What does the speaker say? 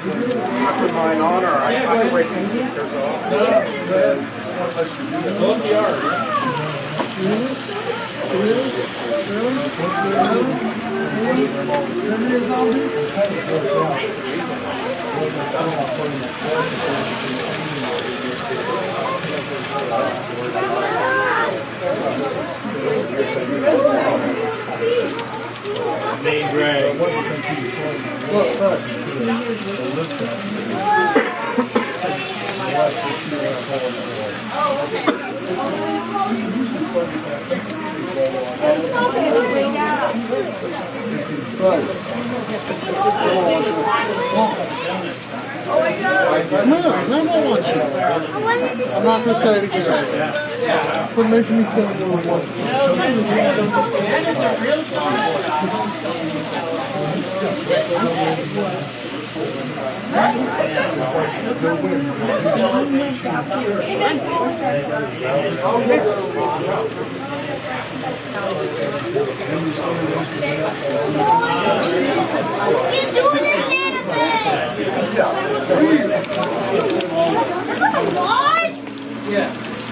I put mine on, or I can wait for the off. Both you are. Main drag. I'm not going to say it again. Quit making me say it He's doing